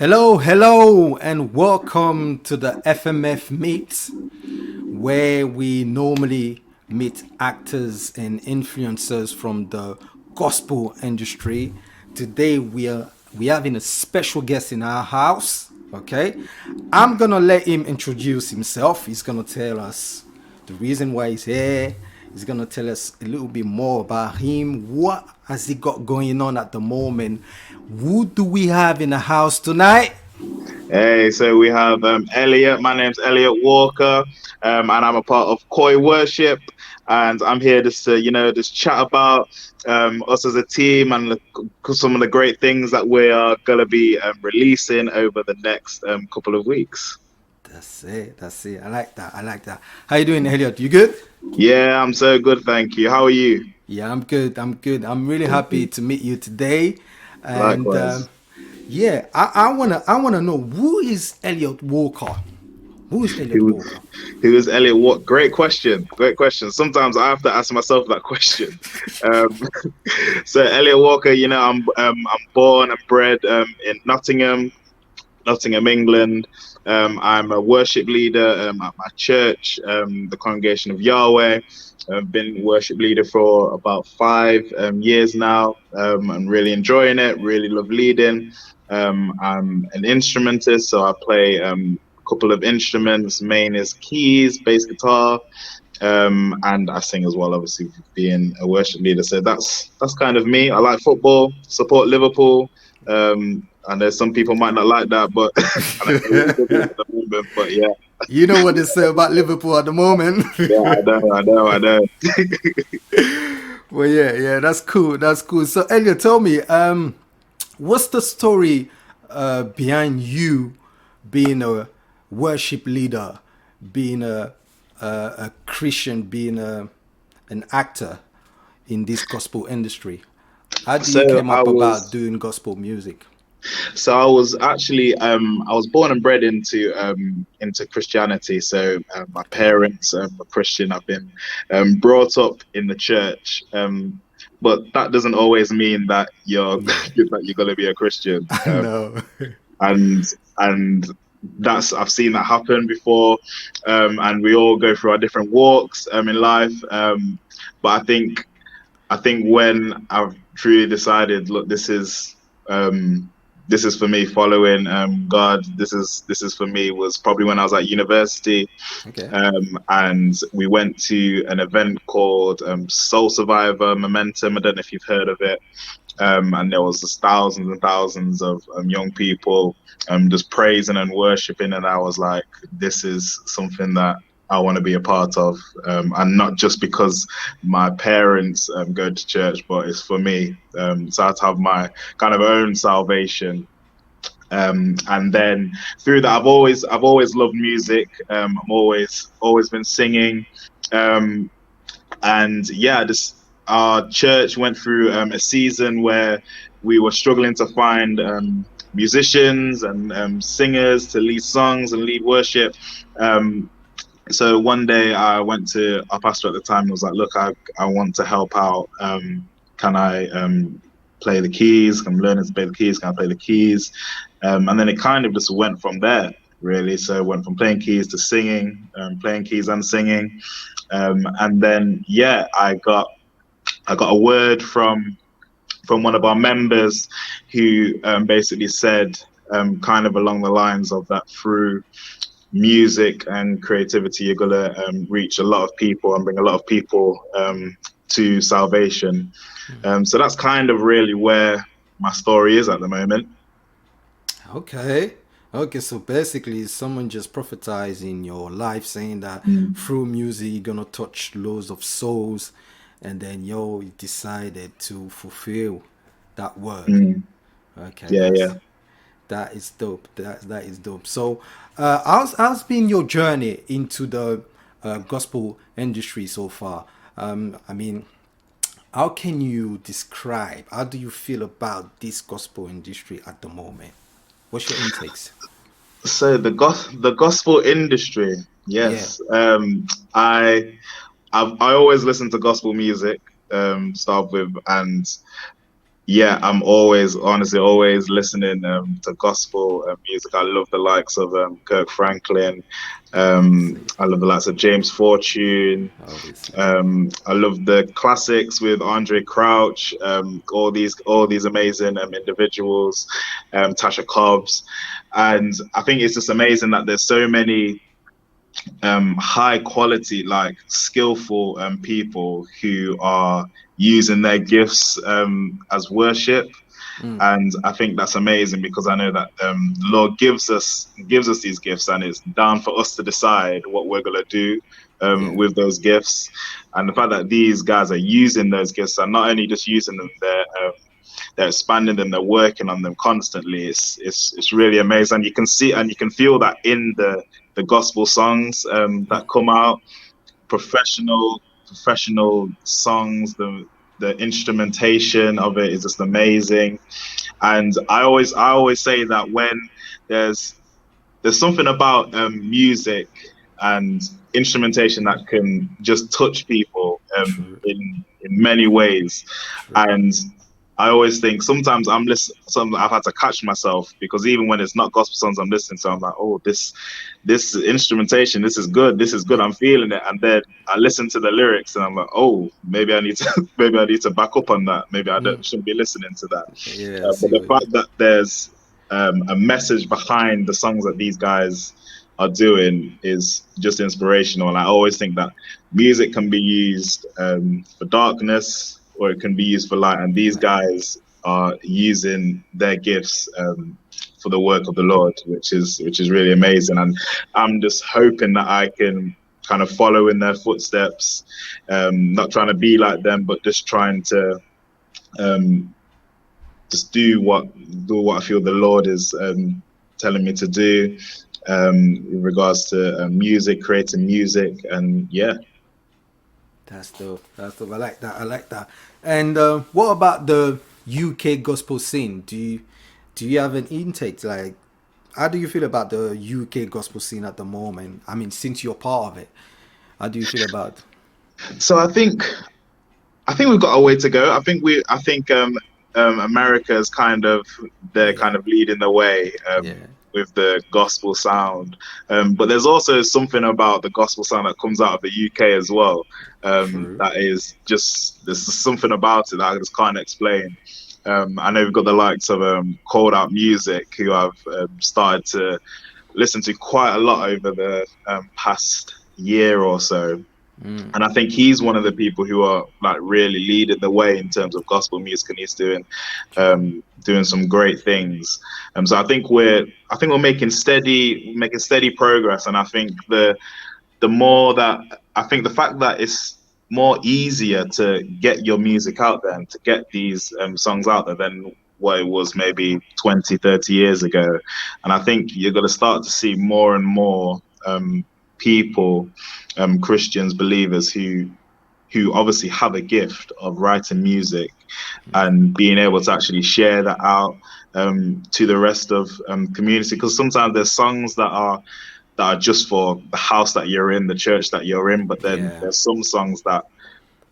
Hello, hello, and welcome to the FMF Meet, where we normally meet actors and influencers from the gospel industry. Today we having a special guest in our house. Okay, I'm gonna let him introduce himself. He's gonna tell us the reason why he's here. He's gonna tell us a little bit more about him. What has he got going on at the moment? Who do we have in the house tonight? Hey, so we have Elliot. My name's Elliot Walker, and I'm a part of COY Worship. And I'm here just to, just chat about us as a team and some of the great things that we are going to be releasing over the next couple of weeks. That's it. That's it. I like that. I like that. How you doing, Elliot? You good? Yeah, I'm so good, thank you. How are you? Yeah, I'm good. I'm good. I'm really happy to meet you today. And Likewise. yeah, I wanna know who is Elliot Walker? Who is Elliot Who, Walker? who is Elliot? What great question! Great question. Sometimes I have to ask myself that question. Um, so Elliot Walker, I'm born and bred in Nottingham, England. I'm a worship leader at my church, the Congregation of Yahweh. I've been worship leader for about 5 years now. I'm really enjoying it. Really love leading. I'm an instrumentist, so I play a couple of instruments. Main is keys, bass guitar, and I sing as well. Obviously, being a worship leader, so that's kind of me. I like football, support Liverpool. I know some people might not like that, but and I know we're struggling at the moment. But yeah, You know what they say about Liverpool at the moment. yeah, I know. Well, yeah, yeah, that's cool. That's cool. So, Elliot, tell me, what's the story behind you being a worship leader, being a Christian, being an actor in this gospel industry? How do So you came I up about was doing gospel music? So I was actually I was born and bred into Christianity. So my parents are Christian. I've been brought up in the church. But that doesn't always mean that you're Yeah, that you're gonna be a Christian. I know. And and that's I've seen that happen before. And we all go through our different walks in life. But I think when I've truly decided, look, this is for me following God. This is for me was probably when I was at university, Okay. and we went to an event called Soul Survivor Momentum. I don't know if you've heard of it. And there was just thousands and thousands of young people just praising and worshiping, and I was like, this is something that I want to be a part of, and not just because my parents go to church, but it's for me. So I had to have my kind of own salvation. And then through that, I've always loved music. I'm always been singing. Um, and yeah, just our church went through a season where we were struggling to find musicians and singers to lead songs and lead worship. Um, so one day I went to our pastor at the time and was like, look, I want to help out. Can I play the keys? I'm learning to play the keys. Can I play the keys? And then it kind of just went from there, really. So it went from playing keys to singing, playing keys and singing. And then, yeah, I got a word from one of our members who basically said, kind of along the lines of that through music and creativity, you're gonna reach a lot of people and bring a lot of people to salvation. So that's kind of really where my story is at the moment. Okay. Okay, so basically, someone just prophesized in your life saying that Mm, through music, you're gonna touch loads of souls, and then you decided to fulfill that word. mm, Okay, yeah, yeah. that is dope. That is dope. So, how's been your journey into the gospel industry so far? I mean, how can you describe? How do you feel about this gospel industry at the moment? What's your intakes? So the gospel industry, Yeah. yes. I always listen to gospel music, start with, and Yeah, I'm always, honestly, always listening to gospel music. I love the likes of Kirk Franklin. Obviously, I love the likes of James Fortune. obviously. I love the classics with Andre Crouch. All these amazing individuals, Tasha Cobbs, and I think it's just amazing that there's so many high quality, like skillful people who are using their gifts as worship. Mm, And I think that's amazing because I know that the Lord gives us these gifts, and it's down for us to decide what we're gonna do yeah. with those gifts. And the fact that these guys are using those gifts and not only just using them, they're expanding them, they're working on them constantly. It's really amazing. And you can see and you can feel that in the gospel songs that come out, professional songs. The instrumentation of it is just amazing. And I always say that when there's there's something about music and instrumentation that can just touch people True. in many ways. True. And I always think sometimes I'm listening. Some I've had to catch myself because even when it's not gospel songs I'm listening to, I'm like, oh, this instrumentation, this is good, this is good, I'm feeling it. And then I listen to the lyrics and I'm like, oh, maybe I need to maybe I need to back up on that. Maybe Mm, shouldn't be listening to that. yeah, I But see the what you fact mean. that there's a message behind the songs that these guys are doing is just inspirational. And I always think that music can be used for darkness or it can be used for light. And these Like, guys are using their gifts for the work of the Lord, which is really amazing. And I'm just hoping that I can kind of follow in their footsteps, not trying to be like them, but just trying to um, just do what I feel the Lord is telling me to do in regards to music, creating music, and yeah. that's dope. That's dope. I like that. I like that. And what about the UK gospel scene? Do you have an intake? Like, how do you feel about the UK gospel scene at the moment? I mean, since you're part of it, how do you feel about? So I think we've got a way to go. I think America is they're Yeah, kind of leading the way yeah, with the gospel sound. But there's also something about the gospel sound that comes out of the UK as well. true. That is just there's just something about it that I just can't explain. I know we've got the likes of Called Out Music who I've started to listen to quite a lot over the past year or so, Mm, and I think he's one of the people who are like really leading the way in terms of gospel music, and he's true. doing some great things. So I think we're making steady progress, and I think the more that I think the fact that it's more easier to get your music out there and to get these songs out there than what it was maybe 20, 30 years ago. And I think you're going to start to see more and more people, Christians, believers who obviously have a gift of writing music and being able to actually share that out to the rest of community. Because sometimes there's songs that are just for the house that you're in, the church that you're in, but then Yeah, there's some songs that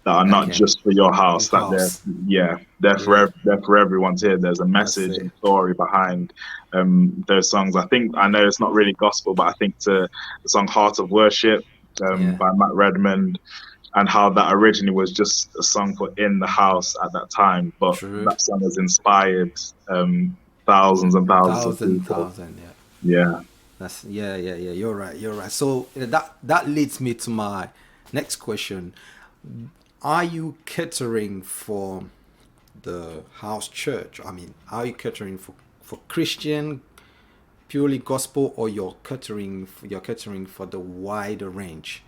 are that not can just for your house. That they're house. yeah, they're Yeah, for everyone to hear. There's a that's message it. and story behind those songs. I know it's not really gospel, but I think to the song "Heart of Worship" Yeah, by Matt Redmond, and how that originally was just a song for in the house at that time, but true. that song has inspired thousands and thousands of Thousand, people. thousand. Yeah. Yeah. That's yeah, yeah, yeah. You're right. You're right. So that leads me to my next question. Are you catering for the house church? I mean, are you catering for Christian, purely gospel, or you're catering for the wider range?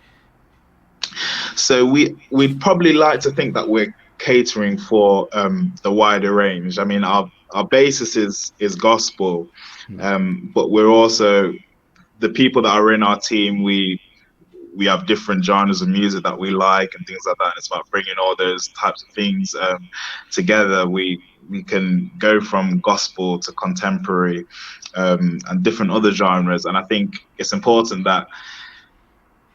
So we'd probably like to think that we're catering for the wider range. I mean, our basis is gospel, but we're also the people that are in our team. We have different genres of music that we like and things like that. And it's about bringing all those types of things together. We can go from gospel to contemporary and different other genres. And I think it's important that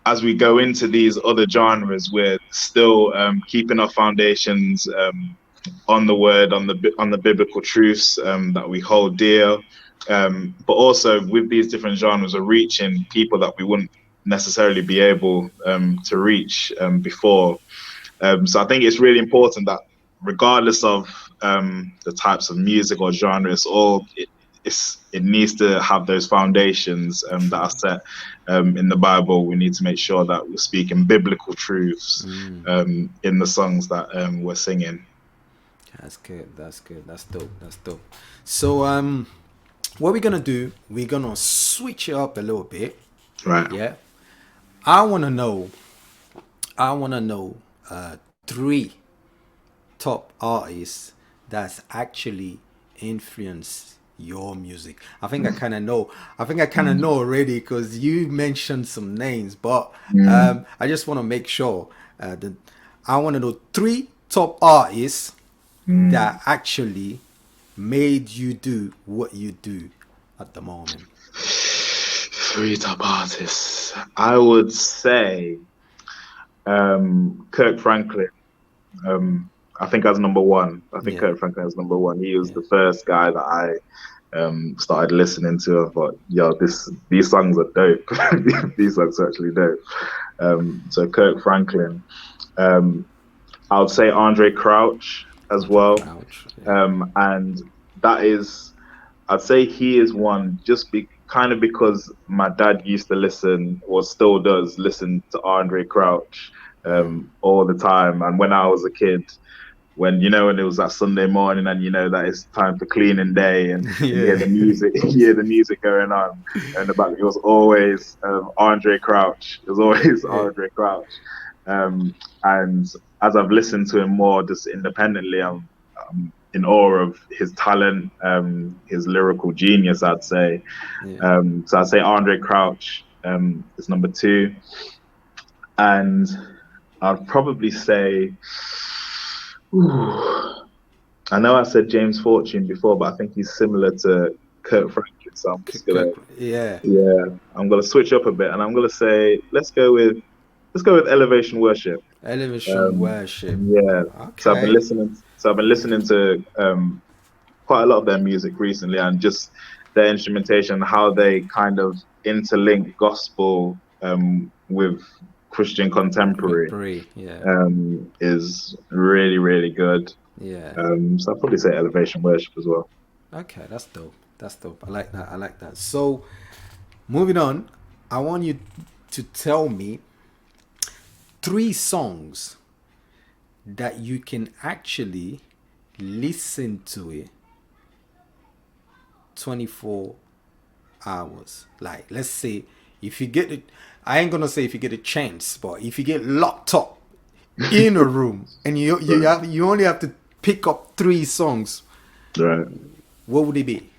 as we go into these other genres, we're still keeping our foundations on the word, on the biblical truths that we hold dear. But also with these different genres are reaching people that we wouldn't necessarily be able to reach before. So I think it's really important that regardless of the types of music or genre, it needs to have those foundations that True. are set in the Bible. We need to make sure that we're speaking biblical truths in the songs that we're singing. That's good. That's good. That's dope. That's dope. So what we're gonna do? We're gonna switch it up a little bit. Right. Yeah. I wanna know. I wanna know three top artists that's actually influenced your music. I think I kind of know. I think I kind of know already because you mentioned some names, but I just want to make sure that I want to know three top artists that actually made you do what you do at the moment. Three top artists. I would say Kirk Franklin. I think as number one. I think Yeah, Kirk Franklin is number one. He was yeah, the first guy that I started listening to. I thought, yo, these songs are dope. These songs are actually dope. So Kirk Franklin. Um, I would say Andre Crouch as Andre well. Crouch. Yeah, And that is, I'd say he is one just kind of because my dad used to listen, or still does listen to Andre Crouch all the time. And when I was a kid, when it was that Sunday morning and that it's time for cleaning day and you hear yeah, the music, you hear the music going on, and the back it was always Andre Crouch. It was always yeah, Andre Crouch. And as I've listened to him more just independently, I'm in awe of his talent, his lyrical genius, I'd say. yeah. So I'd say Andre Crouch is number two. And I'd probably say, ooh, I know I said James Fortune before, but I think he's similar to Kurt Franklin. So Yeah. I'm gonna switch up a bit, and I'm gonna say let's go with Elevation Worship. Elevation worship. Yeah. So I've been Okay. listening. So I've been listening to quite a lot of their music recently, and just their instrumentation, how they kind of interlink gospel with Christian contemporary, Contemporary. Yeah. is really really good. Yeah. So I'll probably say Elevation Worship as well. Okay, that's dope. That's dope. I like that. I like that. So, moving on, I want you to tell me three songs that you can actually listen to it 24 hours. Like, let's say if you get it, I ain't gonna say if you get a chance, but if you get locked up in a room and you only have to pick up three songs, Right. what would it be?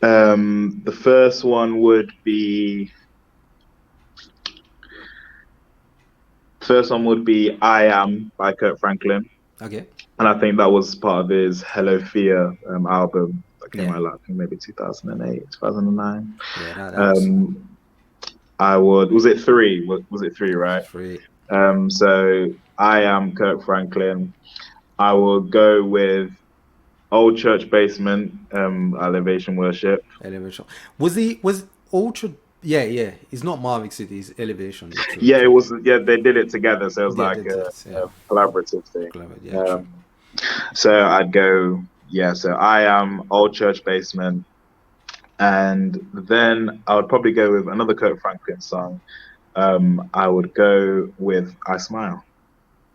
The first one would be "I Am" by Kurt Franklin, Okay. and I think that was part of his Hello Fear album that came Yeah. out like maybe 2008, 2009. Yeah. That was Um, I would was it three? Was it three? Right. free. So "I Am" Kurt Franklin. I will go with "Old Church Basement" Elevation Worship. Elevation. Was Ultra? Yeah, yeah. It's not Marvick City. It's Elevation. Yeah, true, Yeah, it true. was. Yeah, they did it together, so it was Yeah, like that's yeah. a collaborative thing. Clever. Yeah, true. Um, so I'd go. Yeah, so "I Am" Old Church Basement, and then I would probably go with another Kurt Franklin song. I would go with "I Smile."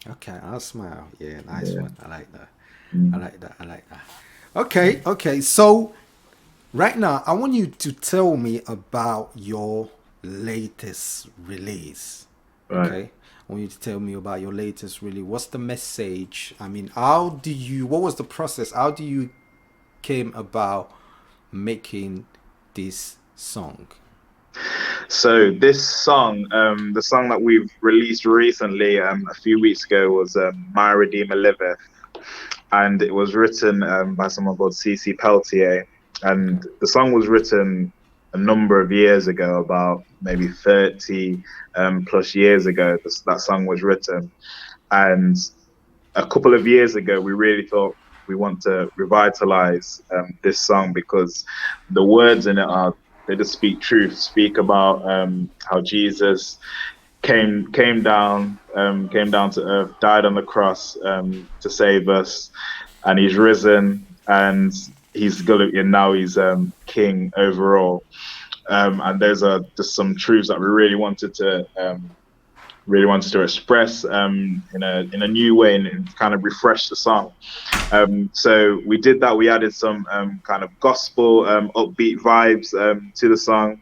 Okay, I'll smile. Yeah, nice Yeah. one. I like that. I Mm. like that. I like that. Okay, okay. So right now, I want you to tell me about your latest release. Right. Okay, I want you to tell me about your latest release. What's the message? I mean, how do you? What was the process? How do you came about making this song? So this song, the song that we've released recently, a few weeks ago, was "My Redeemer Liveth," and it was written by someone called CC Peltier. Okay. And the song was written a number of years ago, about maybe 30 plus years ago. That song was written, and a couple of years ago, we really thought we want to revitalize this song because the words in it are they just speak truth, speak about how Jesus came down to earth, died on the cross to save us, and he's risen, and he's gonna and now he's king overall. And those are just some truths that we really wanted to express in a new way and kind of refresh the song. So we did that. We added some kind of gospel, upbeat vibes to the song,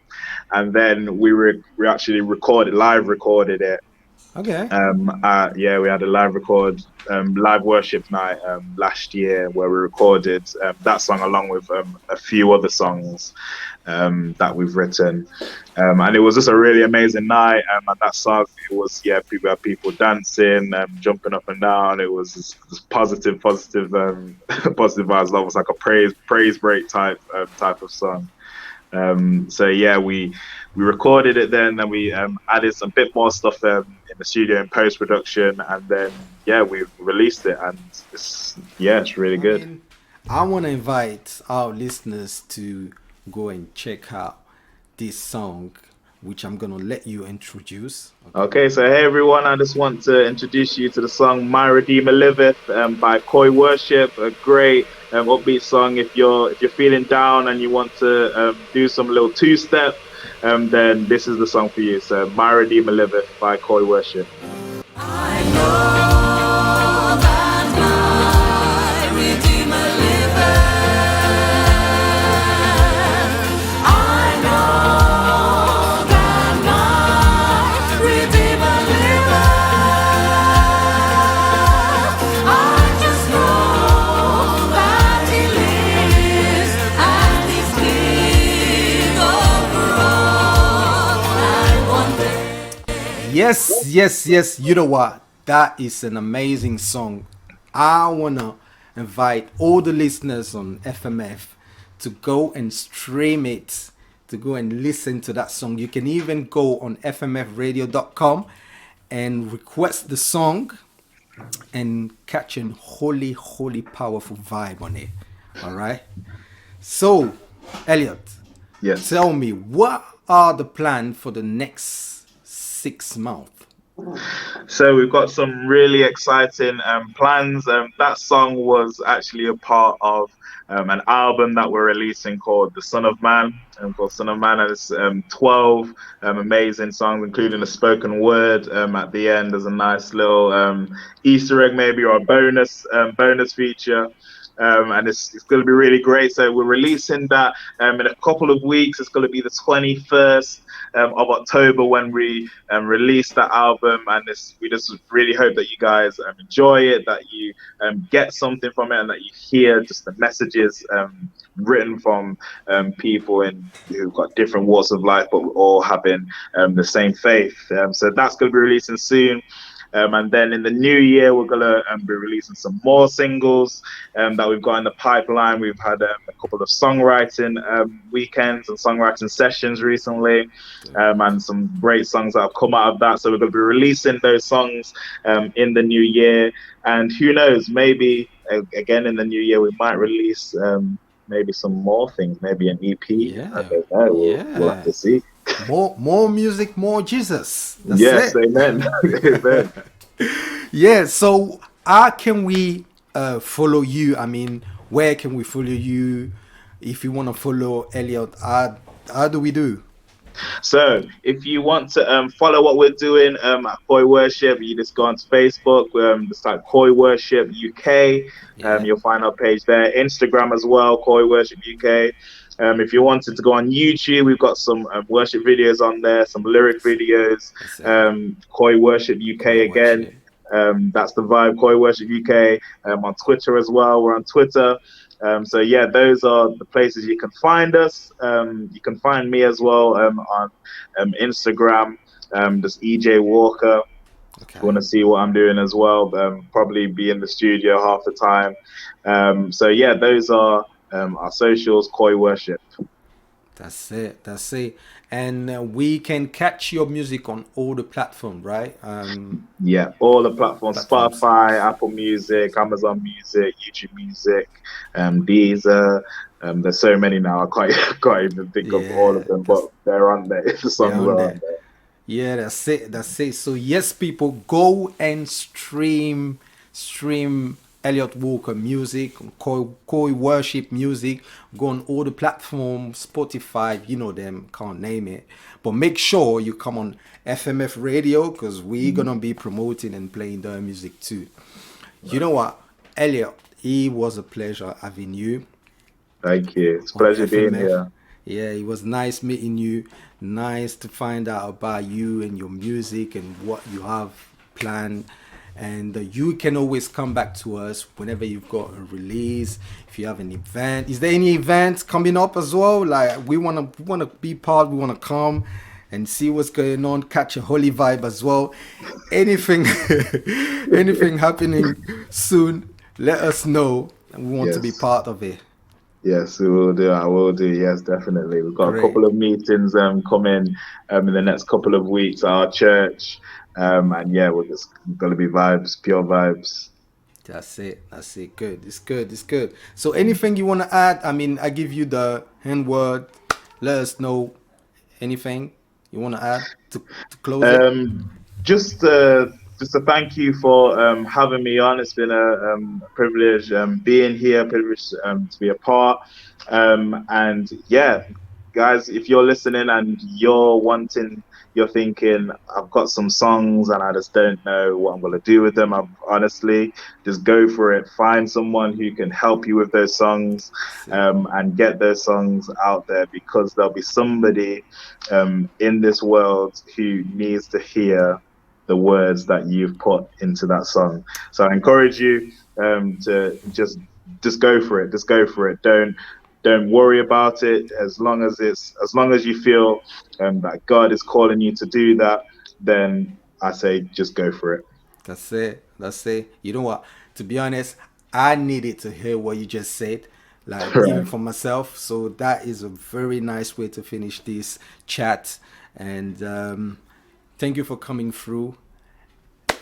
and then we actually live recorded it. Okay. Yeah, we had a live worship night last year where we recorded that song along with a few other songs that we've written, and it was just a really amazing night. And that song, it was people had people dancing, jumping up and down. It was just positive, positive vibes. Almost like a praise break type of song. So yeah, we recorded it then we added some bit more stuff in the studio in post production, and then yeah, we released it, and it's really I good. mean, I want to invite our listeners to go and check out this song, which I'm gonna let you introduce. Okay. Okay, so hey everyone, I just want to introduce you to the song "My Redeemer Liveth" by COY Worship. A great upbeat song. If you're feeling down and you want to do some little two step, then this is the song for you. So "My Redeemer Liveth" by COY Worship. I know that my Redeemer liveth. I know that my Redeemer liveth. I just know that He lives and He's King over all. And one day. Yes. You know what? That is an amazing song. I wanna invite all the listeners on FMF to go and stream it, to go and listen to that song. You can even go on fmfradio.com and request the song and catch an holy, powerful vibe on it. All right. So, Elliot, Yes. tell me, what are the plans for the next 6 months? So we've got some really exciting plans. That song was actually a part of an album that we're releasing called The Son of Man. Called Son of Man, and it's 12 amazing songs, including a spoken word at the end. There's a nice little Easter egg, maybe, or a bonus feature. And it's going to be really great. So we're releasing that in a couple of weeks. It's going to be the 21st of October when we release that album, and we just really hope that you guys enjoy it, that you get something from it, and that you hear just the messages written from who've got different walks of life, but we're all having the same faith. So that's going to be releasing soon. And then in the new year, we're going to be releasing some more singles that we've got in the pipeline. We've had a couple of songwriting weekends and songwriting sessions recently, and some great songs that have come out of that. So we're going to be releasing those songs in the new year. And who knows, maybe again in the new year, we might release maybe some more things, maybe an EP. I Yeah, don't know. We'll have yeah. to see. More music, more Jesus. That's Yes, it. amen. Amen. Yeah. So how can we follow you? I mean, where can we follow you? If you want to follow Elliot, how do we do? So if you want to follow what we're doing at COY Worship, you just go onto Facebook, just type COY Worship UK. Yeah. You'll find our page there. Instagram as well, COY Worship UK. If you wanted to go on YouTube, we've got some worship videos on there, some lyric videos. That's it. COY Worship UK Koi again. worship. That's the vibe. COY Worship UK. On Twitter as well. We're on Twitter. So yeah, those are the places you can find us. You can find me as well on Instagram, just EJ Walker. If you Okay. want to see what I'm doing as well, probably be in the studio half the time. So yeah, those are our socials. COY Worship. That's it. That's it. And we can catch your music on all the platform, right? Yeah, all the platforms: Platforms. Spotify, Apple Music, Amazon Music, YouTube Music, Deezer. There's so many now. I can't can't even think of all of Yeah, them, but they're on there. The they're songs on are on there. there. Yeah, that's it. That's it. So yes, people, go and stream Elliot Walker music, COY Worship music. Go on all the platforms, Spotify, you know them, can't name it. But make sure you come on FMF Radio because we're Mhm. gonna be promoting and playing their music too. You know what, Elliot? It was a pleasure having you Thank you. It's a on pleasure being FMF. here. Yeah, it was nice meeting you. Nice to find out about you and your music and what you have planned. And you can always come back to us whenever you've got a release. If you have an event, is there any events coming up as well? Like we wanna be part. We wanna come and see what's going on. Catch a holy vibe as well. Anything, anything happening soon? Let us know. We want to be Yes. part of it. Yes, we will do. I will do. Yes, definitely. We've got a Great. couple of meetings coming in the next couple of weeks at our church. And yeah, we're just gonna be vibes, pure vibes. That's it. That's it. Good. It's good. It's good. So, anything you want to add? I mean, I give you the hand word. Let us know anything you want to add to close it. Um, just a thank you for having me on. It's been a privilege being here, privilege to be a part. And yeah, guys, if you're listening and you're thinking, I've got some songs and I just don't know what I'm gonna do with them. I'm honestly just go for it. Find someone who can help you with those songs, That's it. and get those songs out there because there'll be somebody in this world who needs to hear the words that you've put into that song. So I encourage you to just go for it. Just go for it. Don't worry about it. As long as you feel that God is calling you to do that, then I say just go for it. That's it. That's it. You know what? To be honest, I needed to hear what you just said, like even Right. for myself. So that is a very nice way to finish this chat. And thank you for coming through.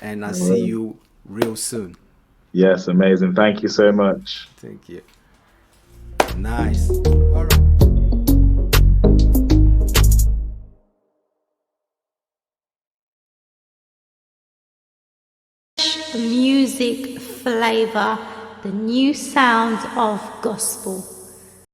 And I see you real soon. Yes, amazing. Thank you so much. Thank you. Nice. All right. Music flavor, the new sound of gospel.